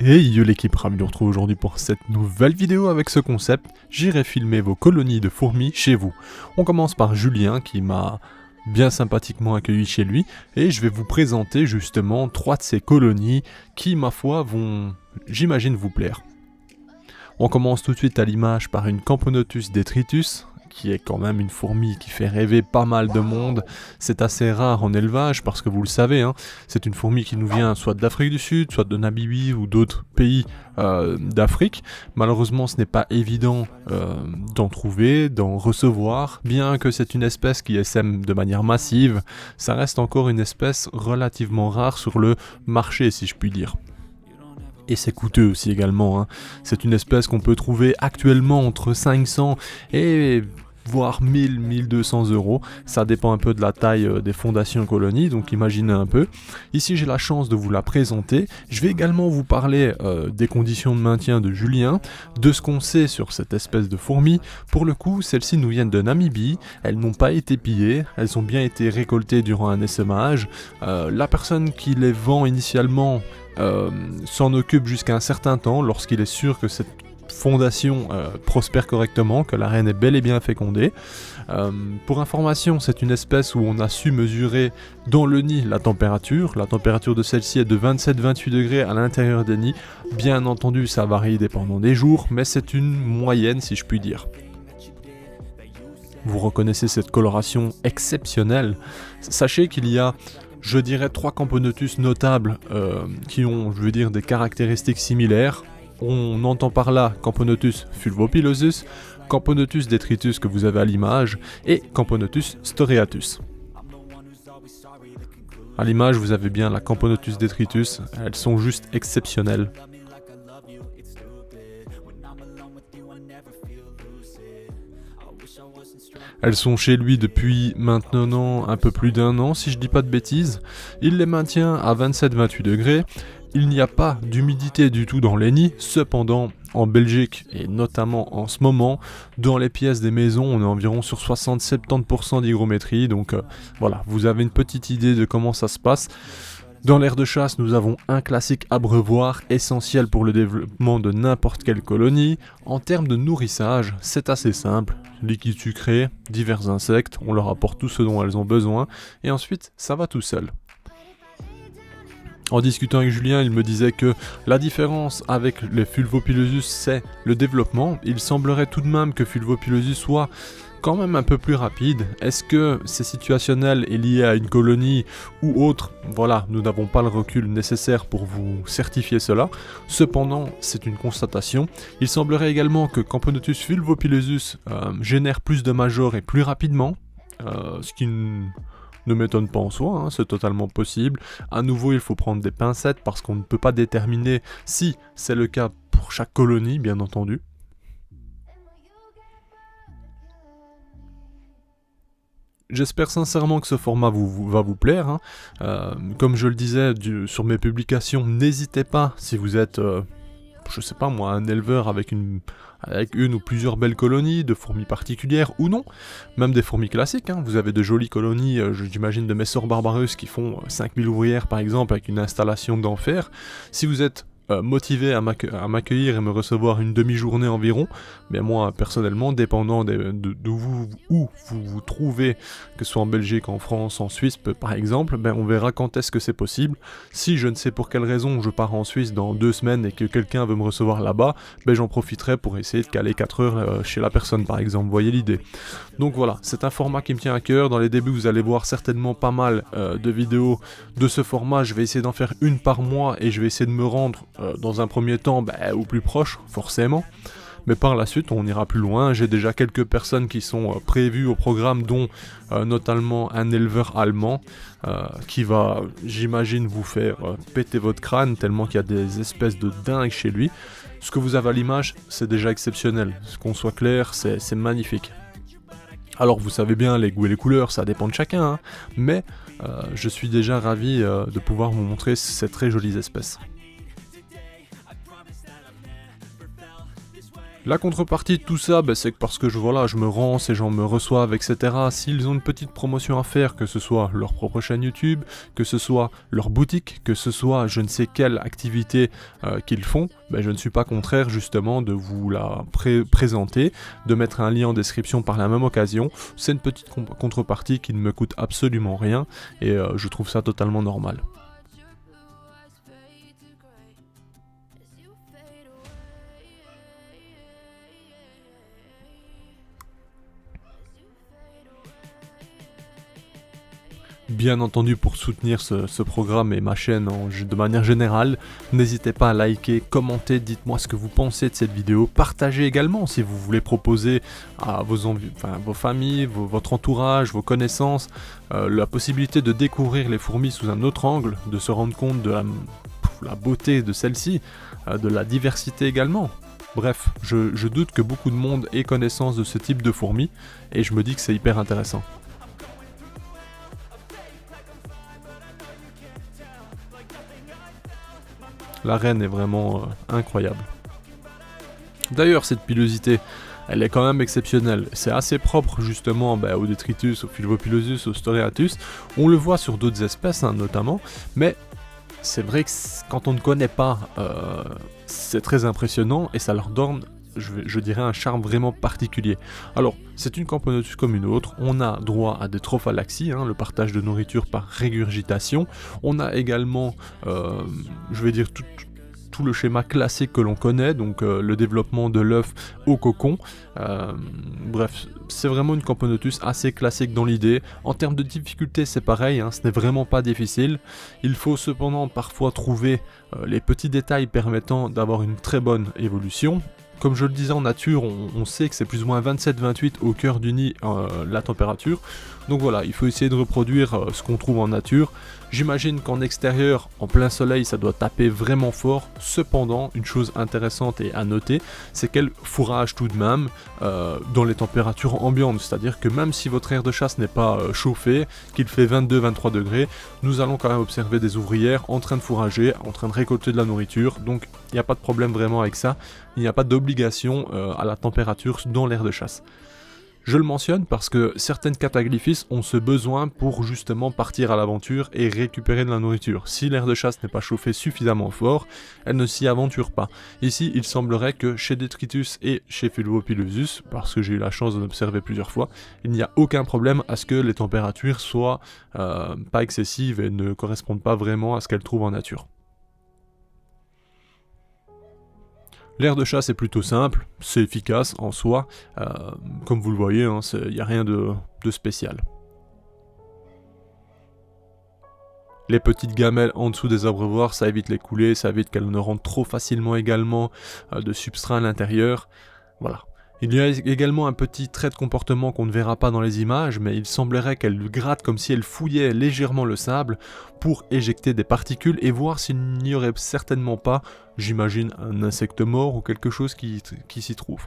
Hey yo l'équipe, ravi de vous retrouver aujourd'hui pour cette nouvelle vidéo avec ce concept. J'irai filmer vos colonies de fourmis chez vous. On commence par Julien qui m'a bien sympathiquement accueilli chez lui et je vais vous présenter justement 3 de ces colonies qui ma foi vont, j'imagine, vous plaire. On commence tout de suite à l'image par une Camponotus detritus, qui est quand même une fourmi qui fait rêver pas mal de monde. C'est assez rare en élevage parce que vous le savez, hein, c'est une fourmi qui nous vient soit d'Afrique du Sud, soit de Namibie ou d'autres pays d'Afrique. Malheureusement, ce n'est pas évident d'en trouver, d'en recevoir. Bien que c'est une espèce qui essaime de manière massive, ça reste encore une espèce relativement rare sur le marché, si je puis dire. Et c'est coûteux aussi également, hein. C'est une espèce qu'on peut trouver actuellement entre 500 et voire 1000-1200 euros. Ça dépend un peu de la taille des fondations colonies, donc imaginez un peu. Ici j'ai la chance de vous la présenter. Je vais également vous parler des conditions de maintien de Julien, de ce qu'on sait sur cette espèce de fourmi. Pour le coup, celles-ci nous viennent de Namibie, elles n'ont pas été pillées, elles ont bien été récoltées durant un essaimage. La personne qui les vend initialement s'en occupe jusqu'à un certain temps lorsqu'il est sûr que cette fondation prospère correctement, que la reine est bel et bien fécondée. Pour information, c'est une espèce où on a su mesurer dans le nid la température. La température de celle-ci est de 27-28 degrés à l'intérieur des nids. Bien entendu, ça varie dépendant des jours, mais c'est une moyenne si je puis dire. Vous reconnaissez cette coloration exceptionnelle. Sachez qu'il y a, je dirais, 3 Camponotus notables qui ont, je veux dire, des caractéristiques similaires. On entend par là Camponotus fulvopilosus, Camponotus detritus que vous avez à l'image, et Camponotus storeatus. À l'image, vous avez bien la Camponotus detritus, elles sont juste exceptionnelles. Elles sont chez lui depuis maintenant un peu plus d'1 an, si je dis pas de bêtises. Il les maintient à 27-28 degrés. Il n'y a pas d'humidité du tout dans les nids. Cependant, en Belgique, et notamment en ce moment, dans les pièces des maisons, on est environ sur 60-70% d'hygrométrie. Donc voilà, vous avez une petite idée de comment ça se passe. Dans l'aire de chasse, nous avons un classique abreuvoir essentiel pour le développement de n'importe quelle colonie. En termes de nourrissage, c'est assez simple. Liquide sucré, divers insectes, on leur apporte tout ce dont elles ont besoin, et ensuite, ça va tout seul. En discutant avec Julien, il me disait que la différence avec les Fulvopilosus, c'est le développement. Il semblerait tout de même que Fulvopilosus soit quand même un peu plus rapide. Est-ce que c'est situationnel et lié à une colonie ou autre? Voilà, nous n'avons pas le recul nécessaire pour vous certifier cela. Cependant, c'est une constatation. Il semblerait également que Camponotus fulvopilosus génère plus de majors et plus rapidement, ce qui ne m'étonne pas en soi, hein, c'est totalement possible. À nouveau, il faut prendre des pincettes parce qu'on ne peut pas déterminer si c'est le cas pour chaque colonie, bien entendu. J'espère sincèrement que ce format va vous plaire, hein. Comme je le disais sur mes publications, n'hésitez pas si vous êtes, je sais pas moi, un éleveur avec une ou plusieurs belles colonies de fourmis particulières ou non, même des fourmis classiques, hein. Vous avez de jolies colonies, j'imagine de Messor barbarus qui font 5000 ouvrières par exemple avec une installation d'enfer. Si vous êtes motivé à m'accueillir et me recevoir une demi-journée environ, mais moi personnellement, dépendant où vous vous trouvez, que ce soit en Belgique, en France, en Suisse par exemple, ben on verra quand est-ce que c'est possible. Si je ne sais pour quelle raison je pars en Suisse dans 2 semaines et que quelqu'un veut me recevoir là-bas, ben j'en profiterai pour essayer de caler 4 heures chez la personne par exemple, vous voyez l'idée. Donc voilà, c'est un format qui me tient à cœur. Dans les débuts vous allez voir certainement pas mal de vidéos de ce format. Je vais essayer d'en faire une par mois et je vais essayer de me rendre dans un premier temps au plus proche, forcément. Mais par la suite, on ira plus loin. J'ai déjà quelques personnes qui sont prévues au programme, dont notamment un éleveur allemand qui va, j'imagine, vous faire péter votre crâne tellement qu'il y a des espèces de dingues chez lui. Ce que vous avez à l'image, c'est déjà exceptionnel. Qu'on soit clair, c'est magnifique. Alors vous savez bien, les goûts et les couleurs, ça dépend de chacun, hein, mais je suis déjà ravi de pouvoir vous montrer ces très jolies espèces. La contrepartie de tout ça, c'est que parce que je me rends, ces gens me reçoivent, etc. S'ils ont une petite promotion à faire, que ce soit leur propre chaîne YouTube, que ce soit leur boutique, que ce soit je ne sais quelle activité qu'ils font, je ne suis pas contraire justement de vous la présenter, de mettre un lien en description par la même occasion. C'est une petite contrepartie qui ne me coûte absolument rien et je trouve ça totalement normal. Bien entendu, pour soutenir ce programme et ma chaîne de manière générale, n'hésitez pas à liker, commenter, dites-moi ce que vous pensez de cette vidéo, partagez également si vous voulez proposer à vos familles, votre entourage, vos connaissances, la possibilité de découvrir les fourmis sous un autre angle, de se rendre compte de la beauté de celle-ci, de la diversité également. Bref, je doute que beaucoup de monde ait connaissance de ce type de fourmis, et je me dis que c'est hyper intéressant. La reine est vraiment incroyable. D'ailleurs, cette pilosité, elle est quand même exceptionnelle. C'est assez propre justement au Detritus, au Fulvopilosus, au Storeatus. On le voit sur d'autres espèces notamment, mais c'est vrai que quand on ne connaît pas, c'est très impressionnant et ça leur donne, je dirais, un charme vraiment particulier. Alors, c'est une Camponotus comme une autre, on a droit à des trophalaxies, le partage de nourriture par régurgitation, on a également, je vais dire, tout le schéma classique que l'on connaît, donc le développement de l'œuf au cocon. Bref, c'est vraiment une Camponotus assez classique dans l'idée. En termes de difficulté, c'est pareil, ce n'est vraiment pas difficile. Il faut cependant parfois trouver les petits détails permettant d'avoir une très bonne évolution. Comme je le disais, en nature, on sait que c'est plus ou moins 27-28 au cœur du nid la température. Donc voilà, il faut essayer de reproduire ce qu'on trouve en nature. J'imagine qu'en extérieur, en plein soleil, ça doit taper vraiment fort. Cependant, une chose intéressante et à noter, c'est qu'elle fourrage tout de même dans les températures ambiantes. C'est-à-dire que même si votre aire de chasse n'est pas chauffée, qu'il fait 22-23 degrés, nous allons quand même observer des ouvrières en train de fourrager, en train de récolter de la nourriture. Donc il n'y a pas de problème vraiment avec ça. Il n'y a pas d'obligation à la température dans l'aire de chasse. Je le mentionne parce que certaines cataglyphis ont ce besoin pour justement partir à l'aventure et récupérer de la nourriture. Si l'aire de chasse n'est pas chauffée suffisamment fort, elle ne s'y aventure pas. Ici, il semblerait que chez Detritus et chez Fulvopilosus, parce que j'ai eu la chance d'en observer plusieurs fois, il n'y a aucun problème à ce que les températures soient pas excessives et ne correspondent pas vraiment à ce qu'elles trouvent en nature. L'aire de chasse est plutôt simple, c'est efficace en soi, comme vous le voyez, il n'y a rien de spécial. Les petites gamelles en dessous des abreuvoirs, ça évite les coulées, ça évite qu'elles ne rentrent trop facilement également de substrat à l'intérieur. Voilà. Il y a également un petit trait de comportement qu'on ne verra pas dans les images, mais il semblerait qu'elle gratte comme si elle fouillait légèrement le sable pour éjecter des particules et voir s'il n'y aurait certainement pas, j'imagine, un insecte mort ou quelque chose qui s'y trouve.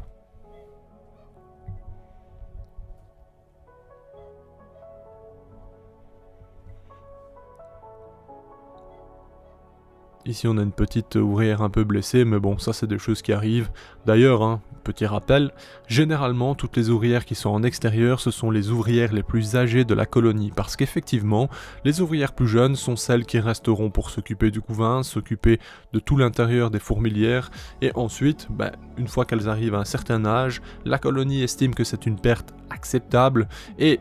Ici on a une petite ouvrière un peu blessée, mais bon, ça c'est des choses qui arrivent. D'ailleurs, petit rappel, généralement toutes les ouvrières qui sont en extérieur, ce sont les ouvrières les plus âgées de la colonie, parce qu'effectivement, les ouvrières plus jeunes sont celles qui resteront pour s'occuper du couvain, s'occuper de tout l'intérieur des fourmilières, et ensuite, une fois qu'elles arrivent à un certain âge, la colonie estime que c'est une perte acceptable, et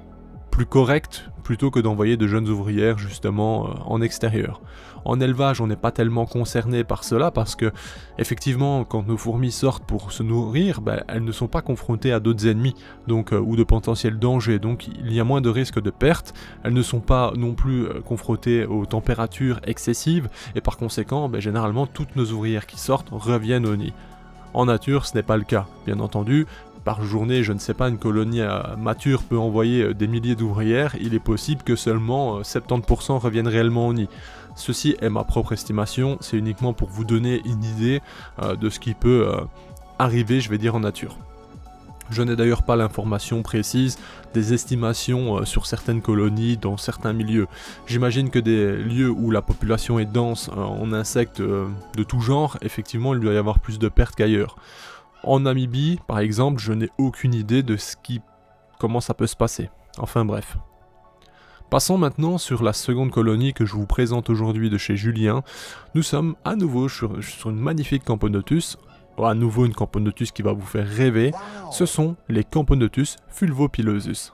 plus correcte, plutôt que d'envoyer de jeunes ouvrières justement en extérieur. En élevage, on n'est pas tellement concerné par cela parce que, effectivement, quand nos fourmis sortent pour se nourrir, elles ne sont pas confrontées à d'autres ennemis ou de potentiels dangers, donc il y a moins de risques de perte. Elles ne sont pas non plus confrontées aux températures excessives et par conséquent, généralement, toutes nos ouvrières qui sortent reviennent au nid. En nature, ce n'est pas le cas, bien entendu. Par journée, je ne sais pas, une colonie mature peut envoyer des milliers d'ouvrières, il est possible que seulement 70% reviennent réellement au nid. Ceci est ma propre estimation, c'est uniquement pour vous donner une idée de ce qui peut arriver, je vais dire, en nature. Je n'ai d'ailleurs pas l'information précise des estimations sur certaines colonies dans certains milieux. J'imagine que des lieux où la population est dense en insectes de tout genre, effectivement il doit y avoir plus de pertes qu'ailleurs. En Namibie, par exemple, je n'ai aucune idée de comment ça peut se passer. Enfin bref. Passons maintenant sur la seconde colonie que je vous présente aujourd'hui de chez Julien. Nous sommes à nouveau sur une magnifique Camponotus. À nouveau une Camponotus qui va vous faire rêver. Ce sont les Camponotus fulvopilosus.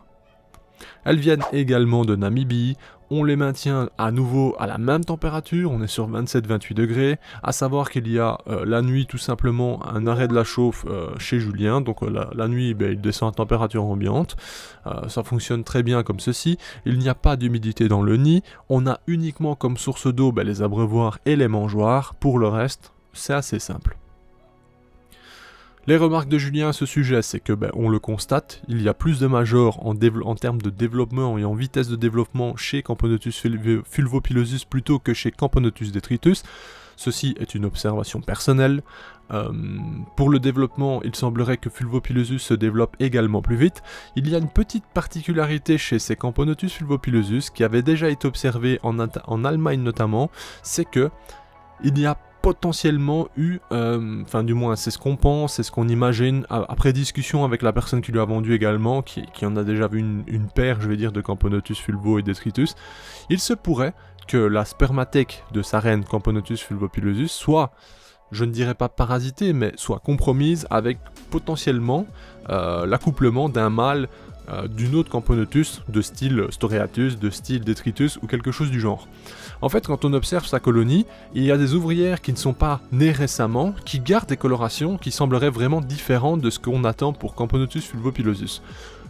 Elles viennent également de Namibie, on les maintient à nouveau à la même température, on est sur 27-28 degrés, à savoir qu'il y a la nuit tout simplement un arrêt de la chauffe chez Julien, donc la nuit il descend à température ambiante, ça fonctionne très bien comme ceci, il n'y a pas d'humidité dans le nid, on a uniquement comme source d'eau les abreuvoirs et les mangeoires, pour le reste c'est assez simple. Les remarques de Julien à ce sujet, c'est que, on le constate, il y a plus de majors en termes de développement et en vitesse de développement chez Camponotus fulvopilosus plutôt que chez Camponotus detritus. Ceci est une observation personnelle. Pour le développement, il semblerait que fulvopilosus se développe également plus vite. Il y a une petite particularité chez ces Camponotus fulvopilosus qui avait déjà été observée en Allemagne notamment, c'est que il y a potentiellement eu, enfin du moins c'est ce qu'on pense, c'est ce qu'on imagine, après discussion avec la personne qui lui a vendu également, qui en a déjà vu une paire, je vais dire, de Camponotus fulvo et detritus, il se pourrait que la spermathèque de sa reine Camponotus fulvopilosus soit, je ne dirais pas parasitée, mais soit compromise avec potentiellement l'accouplement d'un mâle d'une autre Camponotus de style Storeatus, de style Detritus ou quelque chose du genre. En fait, quand on observe sa colonie, il y a des ouvrières qui ne sont pas nées récemment, qui gardent des colorations qui sembleraient vraiment différentes de ce qu'on attend pour Camponotus fulvopilosus.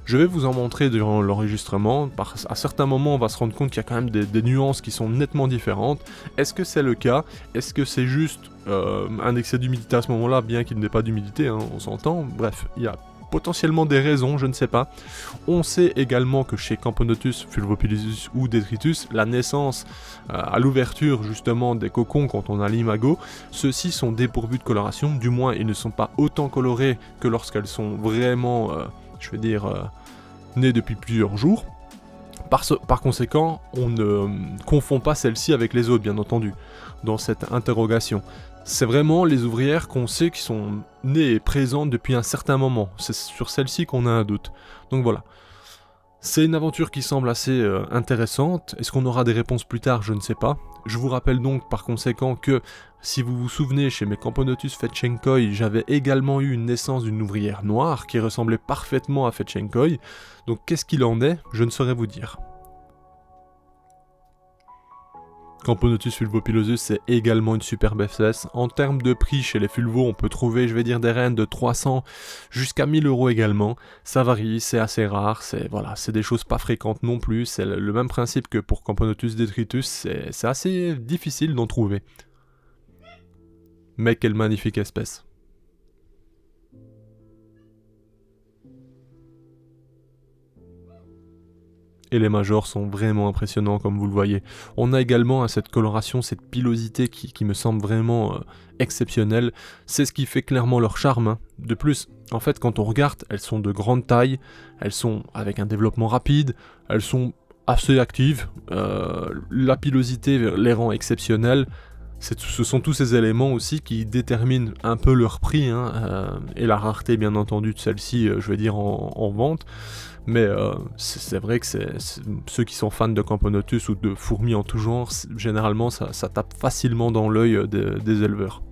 Je vais vous en montrer durant l'enregistrement, à certains moments on va se rendre compte qu'il y a quand même des nuances qui sont nettement différentes. Est-ce que c'est le cas? Est-ce que c'est juste un excès d'humidité à ce moment-là, bien qu'il n'ait pas d'humidité, hein, on s'entend? Bref, il y a potentiellement des raisons, je ne sais pas. On sait également que chez Camponotus fulvopilosus ou detritus, la naissance à l'ouverture justement des cocons quand on a l'imago, ceux-ci sont dépourvus de coloration, du moins ils ne sont pas autant colorés que lorsqu'elles sont vraiment, je veux dire, nées depuis plusieurs jours. Par conséquent, on ne confond pas celle-ci avec les autres, bien entendu, dans cette interrogation. C'est vraiment les ouvrières qu'on sait qui sont nées et présentes depuis un certain moment. C'est sur celle-ci qu'on a un doute. Donc voilà. C'est une aventure qui semble assez intéressante. Est-ce qu'on aura des réponses plus tard? Je ne sais pas. Je vous rappelle donc par conséquent que, si vous vous souvenez, chez mes Camponotus fetchenkoi, j'avais également eu une naissance d'une ouvrière noire qui ressemblait parfaitement à fetchenkoi. Donc qu'est-ce qu'il en est? Je ne saurais vous dire. Camponotus fulvopilosus, c'est également une superbe espèce. En termes de prix chez les fulvos, on peut trouver, je vais dire, des reines de 300 jusqu'à 1000 € également. Ça varie, c'est assez rare, c'est des choses pas fréquentes non plus. C'est le même principe que pour Camponotus detritus, c'est assez difficile d'en trouver. Mais quelle magnifique espèce. Et les majors sont vraiment impressionnants comme vous le voyez. On a également cette coloration, cette pilosité qui me semble vraiment exceptionnelle. C'est ce qui fait clairement leur charme. Hein. De plus, en fait, quand on regarde, elles sont de grande taille, elles sont avec un développement rapide, elles sont assez actives, la pilosité les rend exceptionnelles. Ce sont tous ces éléments aussi qui déterminent un peu leur prix, hein, et la rareté bien entendu de celle-ci, je vais dire en vente. Mais c'est vrai que ceux qui sont fans de Camponotus ou de fourmis en tout genre, généralement ça tape facilement dans l'œil des éleveurs.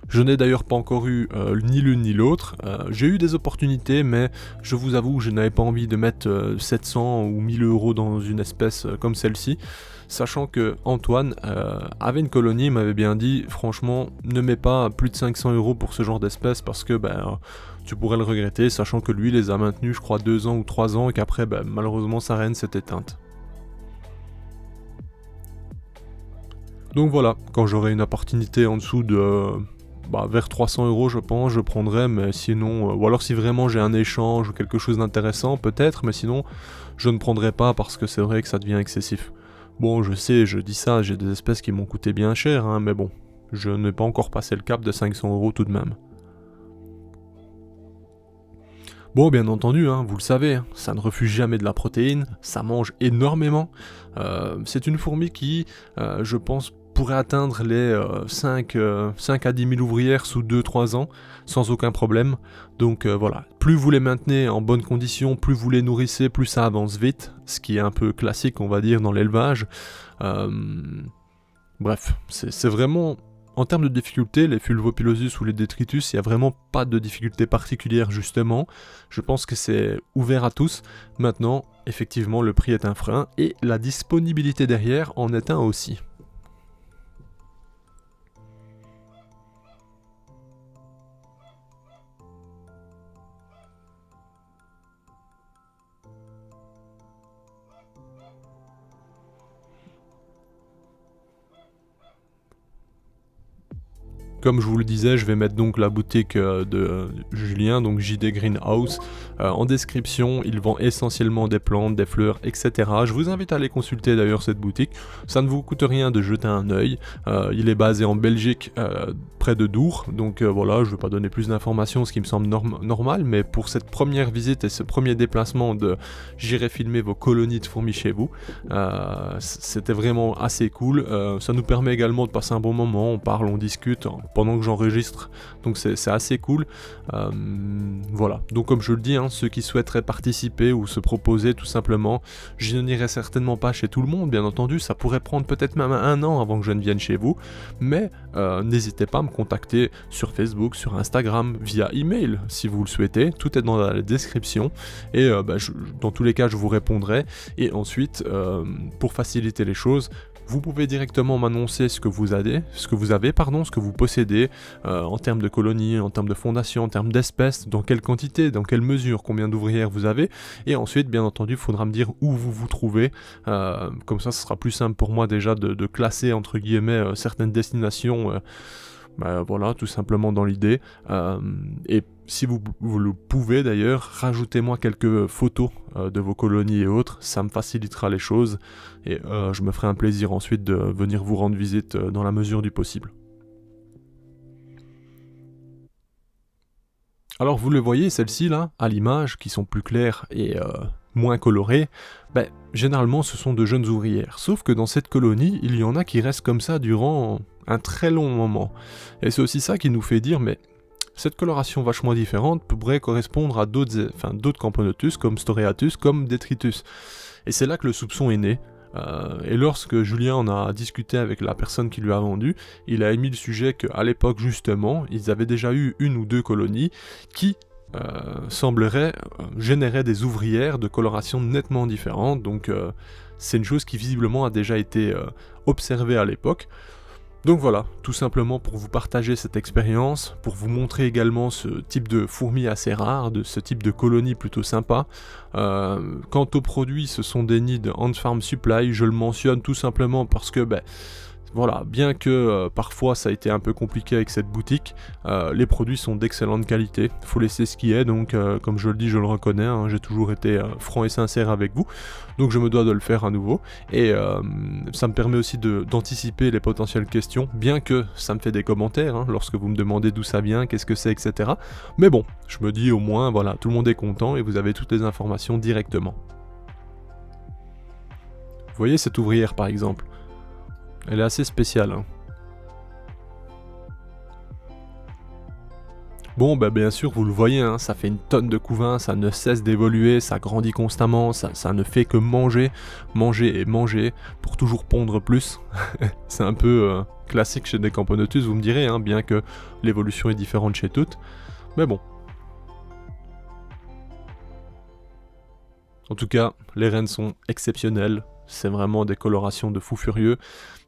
Je n'ai d'ailleurs pas encore eu ni l'une ni l'autre. J'ai eu des opportunités, mais je vous avoue que je n'avais pas envie de mettre 700 ou 1000 € dans une espèce comme celle-ci. Sachant que Antoine avait une colonie, m'avait bien dit, franchement, ne mets pas plus de 500 € pour ce genre d'espèce parce que tu pourrais le regretter, sachant que lui les a maintenus, je crois, 2 ans ou 3 ans et qu'après, malheureusement, sa reine s'est éteinte. Donc voilà, quand j'aurai une opportunité en dessous de vers 300 € je pense, je prendrai, mais sinon, ou alors si vraiment j'ai un échange ou quelque chose d'intéressant, peut-être, mais sinon, je ne prendrai pas parce que c'est vrai que ça devient excessif. Bon, je sais, je dis ça, j'ai des espèces qui m'ont coûté bien cher, hein, mais bon, je n'ai pas encore passé le cap de 500 € tout de même. Bon, bien entendu, hein, vous le savez, hein, ça ne refuse jamais de la protéine, ça mange énormément. C'est une fourmi qui, je pense, pourrait atteindre les 5 à 10 000 ouvrières sous 2-3 ans, sans aucun problème. Donc voilà, plus vous les maintenez en bonne condition, plus vous les nourrissez, plus ça avance vite, ce qui est un peu classique, on va dire, dans l'élevage. Bref, c'est vraiment... En termes de difficulté, les Fulvopilosus ou les Detritus, il n'y a vraiment pas de difficulté particulière justement. Je pense que c'est ouvert à tous. Maintenant, effectivement, le prix est un frein et la disponibilité derrière en est un aussi. Comme je vous le disais, je vais mettre donc la boutique de Julien, donc JD Greenhouse, en description. Il vend essentiellement des plantes, des fleurs, etc. Je vous invite à aller consulter d'ailleurs cette boutique. Ça ne vous coûte rien de jeter un œil. Il est basé en Belgique, près de Dour. Donc voilà, je ne vais pas donner plus d'informations, ce qui me semble normal. Mais pour cette première visite et ce premier déplacement de j'irai filmer vos colonies de fourmis chez vous, c'était vraiment assez cool. Ça nous permet également de passer un bon moment. On parle, on discute pendant que j'enregistre, donc c'est assez cool. Voilà, donc comme je le dis, hein, ceux qui souhaiteraient participer ou se proposer tout simplement, je n'irai certainement pas chez tout le monde, bien entendu, ça pourrait prendre peut-être même 1 an avant que je ne vienne chez vous, mais n'hésitez pas à me contacter sur Facebook, sur Instagram, via email si vous le souhaitez, tout est dans la description, et dans tous les cas je vous répondrai, et ensuite, pour faciliter les choses, vous pouvez directement m'annoncer ce que vous avez, ce que vous possédez, en termes de colonies, en termes de fondations, en termes d'espèces, dans quelle quantité, dans quelle mesure, combien d'ouvrières vous avez, et ensuite, bien entendu, il faudra me dire où vous vous trouvez, comme ça, ce sera plus simple pour moi déjà de classer, entre guillemets, certaines destinations, voilà, tout simplement dans l'idée. Et si vous le pouvez d'ailleurs, rajoutez-moi quelques photos de vos colonies et autres, ça me facilitera les choses et je me ferai un plaisir ensuite de venir vous rendre visite dans la mesure du possible. Alors vous le voyez, celles-ci là, à l'image, qui sont plus claires et moins colorées, généralement ce sont de jeunes ouvrières. Sauf que dans cette colonie, il y en a qui restent comme ça durant un très long moment. Et c'est aussi ça qui nous fait dire, mais cette coloration vachement différente pourrait correspondre à d'autres Camponotus, comme Storeatus, comme Detritus. Et c'est là que le soupçon est né. Et lorsque Julien en a discuté avec la personne qui lui a vendu, il a émis le sujet qu'à l'époque justement, ils avaient déjà eu 1 ou 2 colonies qui sembleraient générer des ouvrières de coloration nettement différentes. Donc c'est une chose qui visiblement a déjà été observée à l'époque. Donc voilà, tout simplement pour vous partager cette expérience, pour vous montrer également ce type de fourmis assez rares, de ce type de colonie plutôt sympa. Quant aux produits, ce sont des nids de Ant Farm Supply, je le mentionne tout simplement parce que voilà, bien que parfois ça a été un peu compliqué avec cette boutique, les produits sont d'excellente qualité, faut laisser ce qui est, donc comme je le dis, je le reconnais, hein, j'ai toujours été franc et sincère avec vous, donc je me dois de le faire à nouveau, et ça me permet aussi d'anticiper les potentielles questions, bien que ça me fait des commentaires, hein, lorsque vous me demandez d'où ça vient, qu'est-ce que c'est, etc. Mais bon, je me dis au moins, voilà, tout le monde est content et vous avez toutes les informations directement. Vous voyez cette ouvrière par exemple, elle est assez spéciale. Hein. Bon, bien sûr, vous le voyez, hein, ça fait une tonne de couvain, ça ne cesse d'évoluer, ça grandit constamment, ça ne fait que manger, manger et manger, pour toujours pondre plus. C'est un peu classique chez des Camponotus, vous me direz, hein, bien que l'évolution est différente chez toutes. Mais bon. En tout cas, les rennes sont exceptionnelles, c'est vraiment des colorations de fou furieux.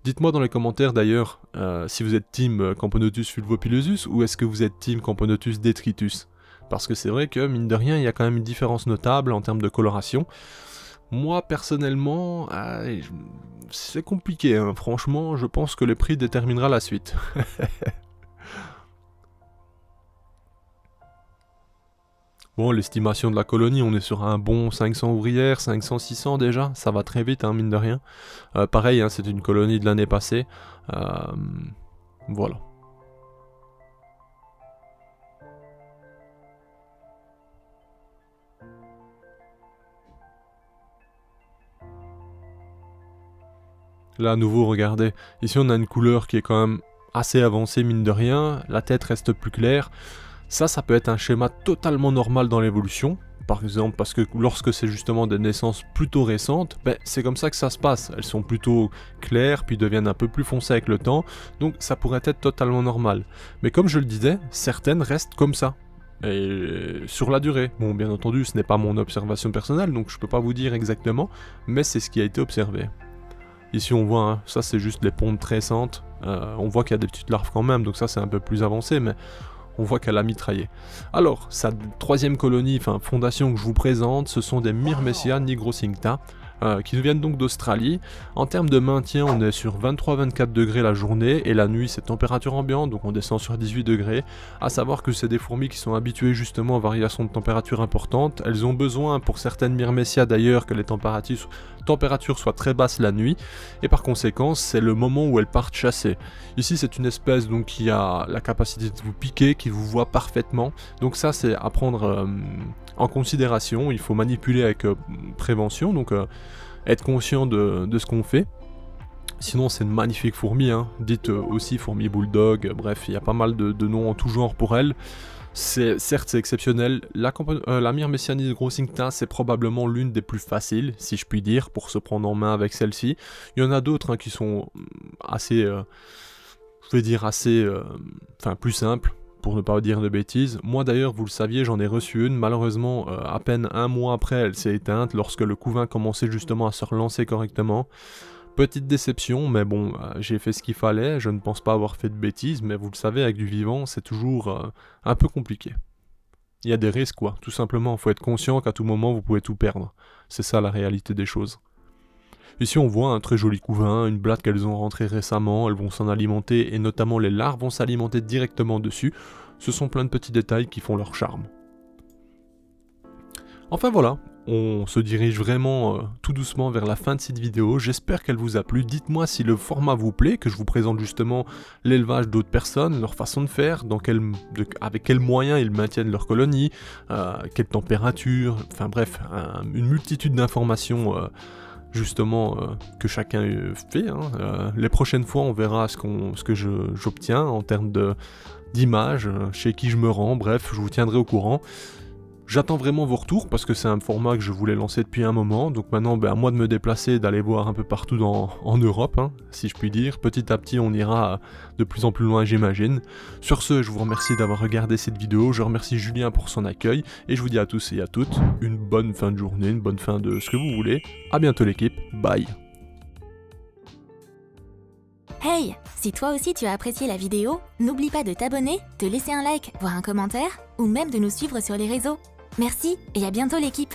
Dites-moi dans les commentaires d'ailleurs si vous êtes team Camponotus fulvopilosus ou est-ce que vous êtes team Camponotus detritus. Parce que c'est vrai que, mine de rien, il y a quand même une différence notable en termes de coloration. Moi, personnellement, c'est compliqué, hein. Franchement, je pense que le prix déterminera la suite. Bon, l'estimation de la colonie, on est sur un bon 500 ouvrières, 500-600 déjà, ça va très vite, hein, mine de rien. Pareil, hein, c'est une colonie de l'année passée. Voilà. Là à nouveau regardez, ici on a une couleur qui est quand même assez avancée mine de rien, la tête reste plus claire. Ça peut être un schéma totalement normal dans l'évolution. Par exemple, parce que lorsque c'est justement des naissances plutôt récentes, c'est comme ça que ça se passe. Elles sont plutôt claires, puis deviennent un peu plus foncées avec le temps, donc ça pourrait être totalement normal. Mais comme je le disais, certaines restent comme ça. Et sur la durée. Bon, bien entendu, ce n'est pas mon observation personnelle, donc je peux pas vous dire exactement, mais c'est ce qui a été observé. Ici on voit, hein, ça c'est juste les pontes tressantes. On voit qu'il y a des petites larves quand même, donc ça c'est un peu plus avancé, mais on voit qu'elle a mitraillé. Alors, sa troisième colonie, fondation que je vous présente, ce sont des Myrmecia nigrocincta, qui nous viennent donc d'Australie. En termes de maintien, on est sur 23-24 degrés la journée, et la nuit c'est température ambiante, donc on descend sur 18 degrés. À savoir que c'est des fourmis qui sont habituées justement aux variations de température importantes. Elles ont besoin, pour certaines Myrmecia d'ailleurs, que les températures soient très basses la nuit, et par conséquent c'est le moment où elles partent chasser. Ici c'est une espèce donc qui a la capacité de vous piquer, qui vous voit parfaitement, donc ça c'est à prendre en considération. Il faut manipuler avec prévention, donc être conscient de ce qu'on fait. Sinon c'est une magnifique fourmi, hein. Dites aussi fourmi bulldog, bref il y a pas mal de noms en tout genre pour elle. Certes c'est exceptionnel, la Myrmecia nigrocincta c'est probablement l'une des plus faciles, si je puis dire, pour se prendre en main avec celle-ci. Il y en a d'autres qui sont assez, je vais dire assez, plus simples, pour ne pas dire de bêtises. Moi d'ailleurs, vous le saviez, j'en ai reçu une, malheureusement à peine un mois après elle s'est éteinte lorsque le couvain commençait justement à se relancer correctement. Petite déception, mais bon, j'ai fait ce qu'il fallait, je ne pense pas avoir fait de bêtises, mais vous le savez, avec du vivant, c'est toujours un peu compliqué. Il y a des risques quoi, tout simplement, il faut être conscient qu'à tout moment vous pouvez tout perdre. C'est ça la réalité des choses. Ici on voit un très joli couvain, une blatte qu'elles ont rentrée récemment, elles vont s'en alimenter et notamment les larves vont s'alimenter directement dessus. Ce sont plein de petits détails qui font leur charme. Enfin voilà, on se dirige vraiment tout doucement vers la fin de cette vidéo, j'espère qu'elle vous a plu. Dites-moi si le format vous plaît, que je vous présente justement l'élevage d'autres personnes, leur façon de faire, avec quels moyens ils maintiennent leur colonie, quelle température, enfin bref, une multitude d'informations justement que chacun fait. Les prochaines fois on verra ce que j'obtiens en termes d'images, chez qui je me rends, bref, je vous tiendrai au courant. J'attends vraiment vos retours parce que c'est un format que je voulais lancer depuis un moment, donc maintenant à moi de me déplacer, d'aller voir un peu partout en Europe, si je puis dire. Petit à petit on ira de plus en plus loin j'imagine. Sur ce, je vous remercie d'avoir regardé cette vidéo, je remercie Julien pour son accueil, et je vous dis à tous et à toutes une bonne fin de journée, une bonne fin de ce que vous voulez. A bientôt l'équipe, bye. Hey, si toi aussi tu as apprécié la vidéo, n'oublie pas de t'abonner, de laisser un like, voire un commentaire, ou même de nous suivre sur les réseaux. Merci et à bientôt l'équipe.